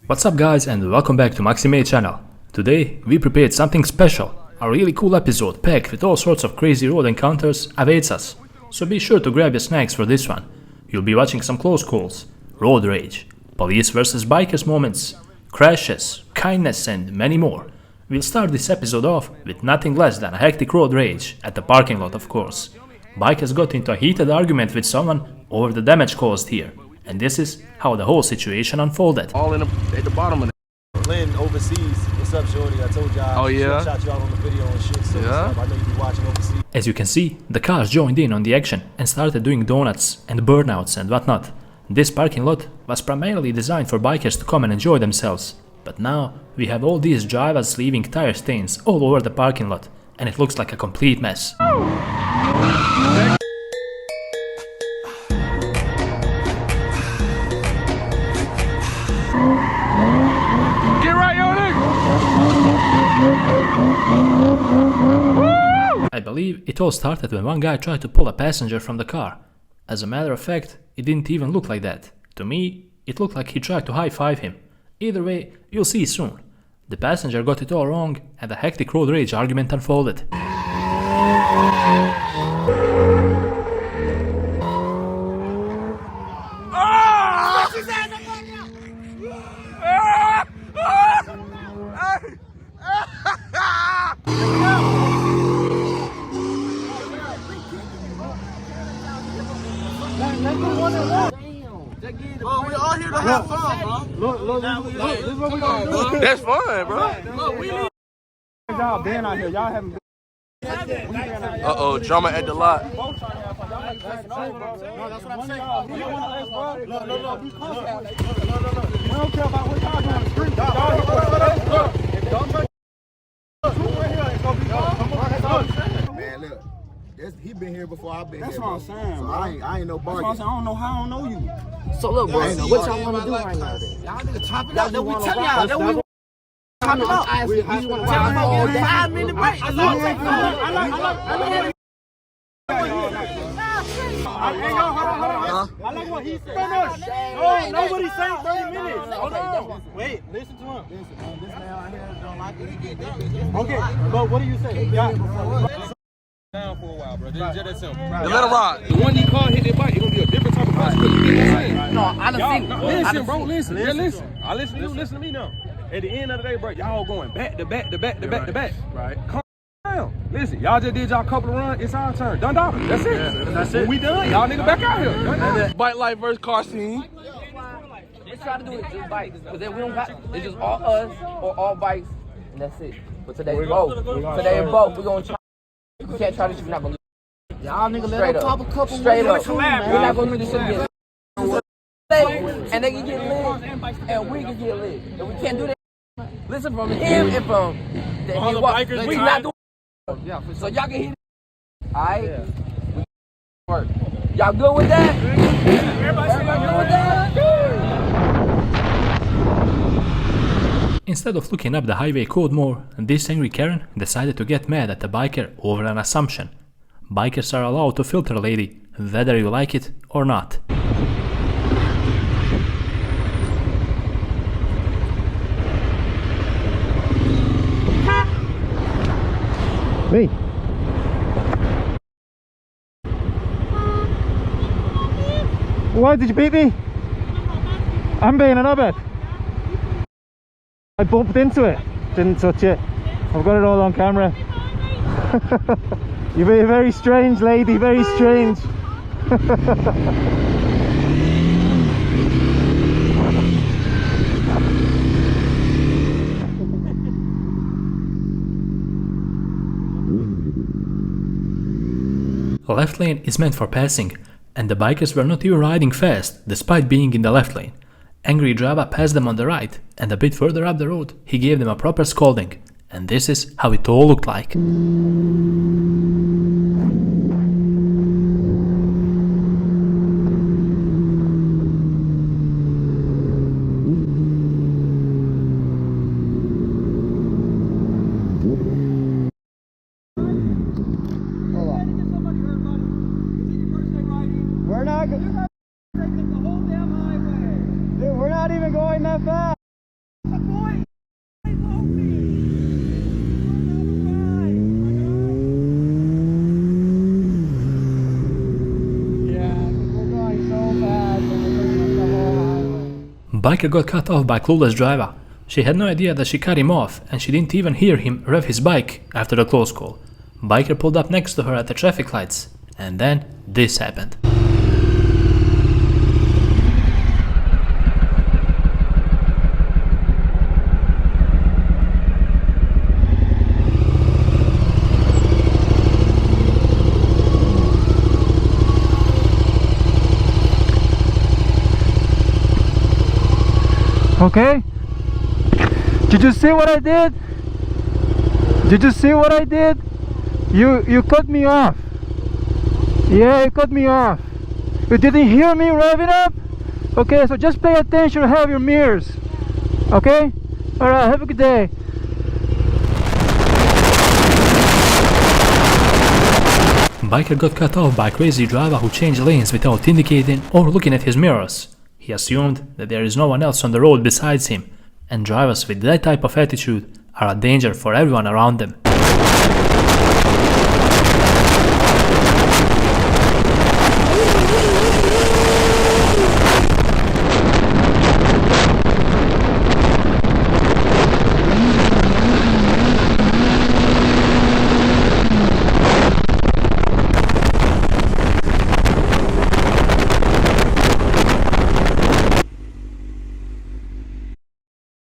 What's up guys, and welcome back to Maxi channel. Today we prepared something special, a really cool episode packed with all sorts of crazy road encounters awaits us. So be sure to grab your snacks for this one. You'll be watching some close calls, road rage, police versus bikers moments, crashes, kindness and many more. We'll start this episode off with nothing less than a hectic road rage at the parking lot, of course. Bikers got into a heated argument with someone over the damage caused here. And this is how the whole situation unfolded. All at the bottom of the Lynn overseas. What's up, shorty? I told y'all. Oh, yeah? Shot you out on the video and shit. So Yeah? I know you be watching overseas. As you can see, the cars joined in on the action and started doing donuts and burnouts and whatnot. This parking lot was primarily designed for bikers to come and enjoy themselves. But now we have all these drivers leaving tire stains all over the parking lot, and it looks like a complete mess. I believe it all started when one guy tried to pull a passenger from the car. As a matter of fact, it didn't even look like that. To me, it looked like he tried to high-five him. Either way, you'll see soon. The passenger got it all wrong, and a hectic road rage argument unfolded. Bro, we all here to have fun, bro. Look, this is what we gonna do. That's fun, bro. Y'all been out here. Y'all haven't Uh-oh, drama at the lot. No, that's what I'm saying. We don't care about what y'all do on the street. Man, look, he been here before I've been That's here. what I'm saying, So bro. I ain't no That's what I'm bargain. saying. I don't know how I don't know you. So look, bro, I ain't know what what y'all want to do right now then? Y'all niggas top it Y'all up. Then we wanna tell ride? y'all. Then we I'm asking, do you want to ride all day? 5 minute break. I like what he said. No, nobody saying 30 minutes. Hold on. Wait, listen to him. This man out here don't like it. He get that bitch. Okay, but what do you say? Down for a while, bro. Just that simple. Let him ride. The one you call hit that bike, it's gonna be a different type of consequence. You get what I'm saying? No, I done seen it. Listen, bro, listen. Yeah, listen. I listen to you, listen to me now. At the end of the day, bro, y'all going back to back to back to back to back. Right. Calm down. Listen, y'all just did y'all couple of runs. It's our turn. Done daughter. That's it. Yeah, that's it. When we done, y'all nigga back out here. Bike life versus car scene. Let's try to do it just bikes, because then we don't got, it's just all us or all bikes, and that's it. But today both. Today both. We're gonna try. You can't try this. You're not gonna. Y'all nigga let them pop a couple. Straight up. We're not gonna do this shit again. And they can get lit, and we can get lit. And we can't do that. Listen from him and from All the bikers, we not doing. Yeah, so y'all can hit it. Alright? Work. Y'all good with that? Everybody good with that? Instead of looking up the highway code more, this angry Karen decided to get mad at the biker over an assumption. Bikers are allowed to filter a lady, whether you like it or not. Me. Why did you beat me? I'm being an obed. I bumped into it, didn't touch it. I've got it all on camera. You're being very strange, lady, very strange. Left lane is meant for passing, and the bikers were not even riding fast despite being in the left lane. Angry driver passed them on the right, and a bit further up the road he gave them a proper scolding, and this is how it all looked like. We're not even going that fast. Biker got cut off by clueless driver. She had no idea that she cut him off, and she didn't even hear him rev his bike after the close call. Biker pulled up next to her at the traffic lights, and then this happened. Okay? Did you see what I did? Did you see what I did? You cut me off. Yeah, you cut me off. You didn't hear me revving up? Okay, so just pay attention and have your mirrors. Okay? Alright, have a good day. Biker got cut off by a crazy driver who changed lanes without indicating or looking at his mirrors. He assumed that there is no one else on the road besides him, and drivers with that type of attitude are a danger for everyone around them.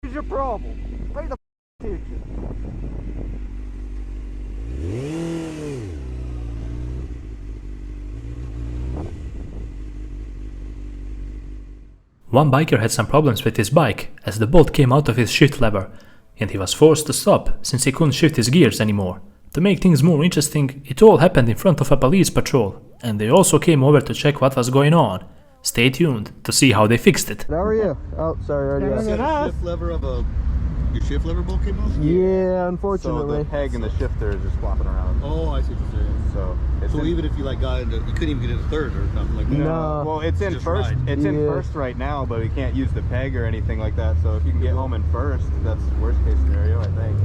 What's your problem? Pay the attention. One biker had some problems with his bike as the bolt came out of his shift lever, and he was forced to stop since he couldn't shift his gears anymore. To make things more interesting, it all happened in front of a police patrol, and they also came over to check what was going on. Stay tuned to see how they fixed it. How are you? Oh, sorry, already. Shift lever of a... Your shift lever bolt came off? Yeah, So unfortunately. the peg and the shifter is just flopping around. Oh, I see what you're saying. So it's So in, even if you like got into, you couldn't even get into third or nothing like that. No. well, it's in Just first. ride. It's in Yeah. first right now, but we can't use the peg or anything like that. So if you can get home in first, that's worst case scenario, I think.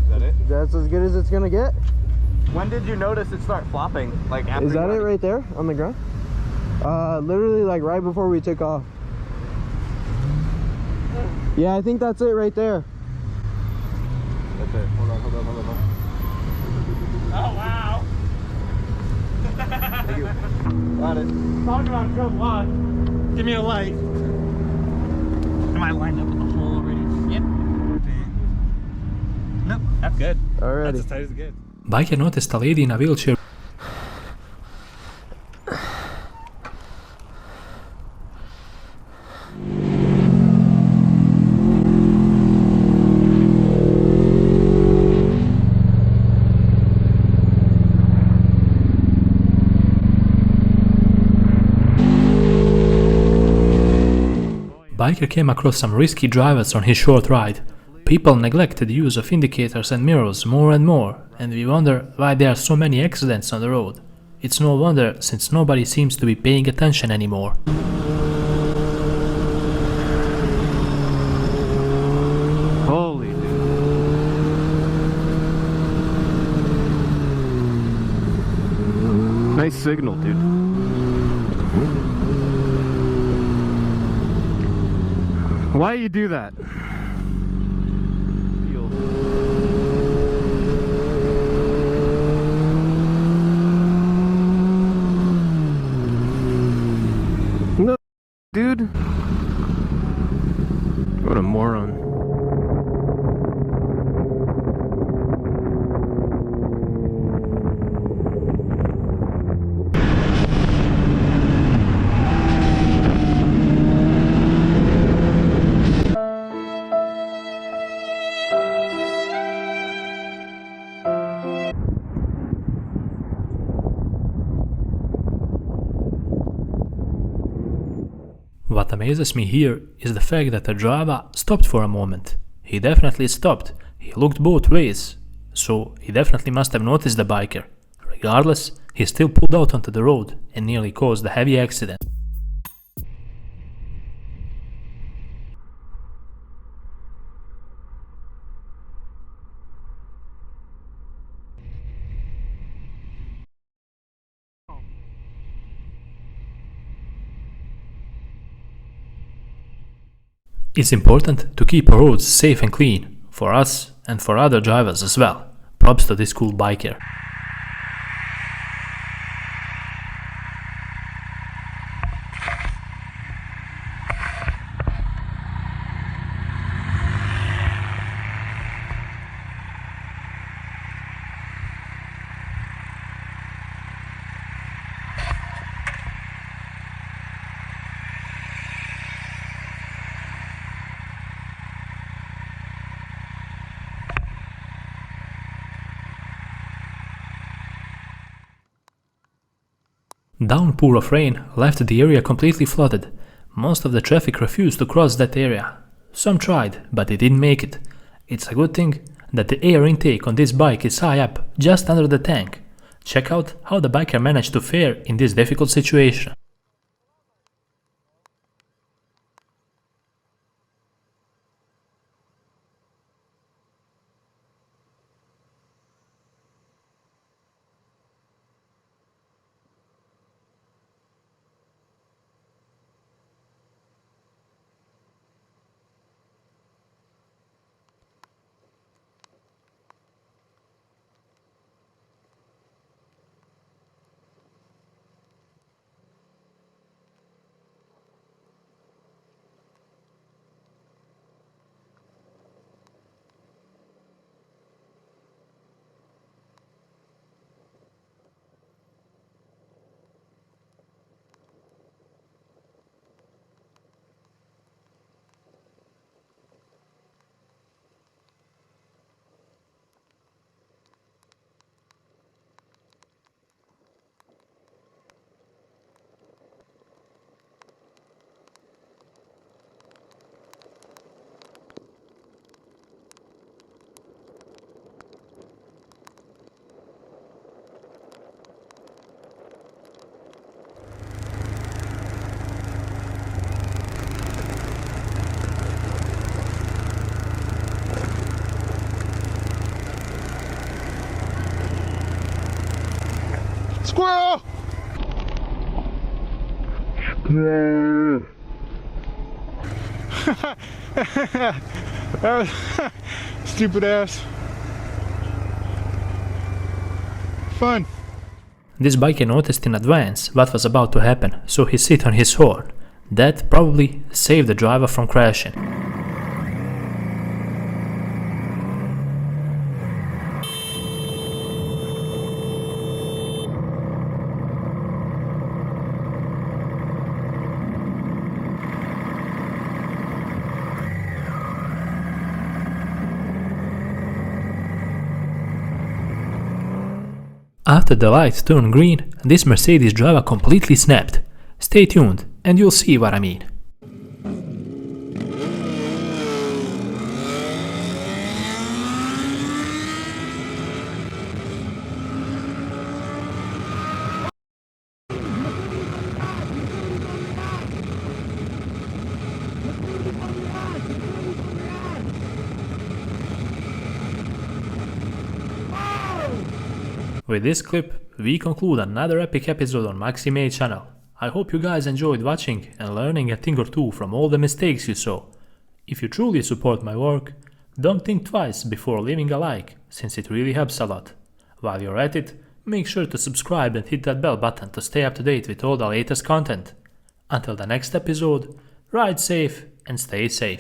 Is that it? That's as good as it's gonna get. When did you notice it start flopping? Like after Is that you it got right there on the ground? Literally like right before we took off. Yeah, I think that's it right there. That's it. Hold on. Oh, wow. Thank you. Got it. Talk about trouble, huh? Give me a light. Am I lined up with the hole already? Yep. Nope, that's good. Alrighty. That's as tight as it gets. Biker noticed a lady in a wheelchair Biker came across some risky drivers on his short ride. People neglected the use of indicators and mirrors more and more, and we wonder why there are so many accidents on the road. It's no wonder since nobody seems to be paying attention anymore. Holy dude. Nice signal, dude. Why you do that? No, dude. What a moron. What amazes me here is the fact that the driver stopped for a moment. He definitely stopped. He looked both ways. So he definitely must have noticed the biker. Regardless, he still pulled out onto the road and nearly caused a heavy accident. It's important to keep our roads safe and clean, for us and for other drivers as well. Props to this cool biker. Downpour of rain left the area completely flooded. Most of the traffic refused to cross that area. Some tried, but they didn't make it. It's a good thing that the air intake on this bike is high up, just under the tank. Check out how the biker managed to fare in this difficult situation. Squirrel! Stupid ass. Fun. This biker noticed in advance what was about to happen, so he hit on his horn. That probably saved the driver from crashing. After the lights turned green, this Mercedes driver completely snapped. Stay tuned and you'll see what I mean. With this clip, we conclude another epic episode on Maxi channel. I hope you guys enjoyed watching and learning a thing or two from all the mistakes you saw. If you truly support my work, don't think twice before leaving a like, since it really helps a lot. While you're at it, make sure to subscribe and hit that bell button to stay up to date with all the latest content. Until the next episode, ride safe and stay safe.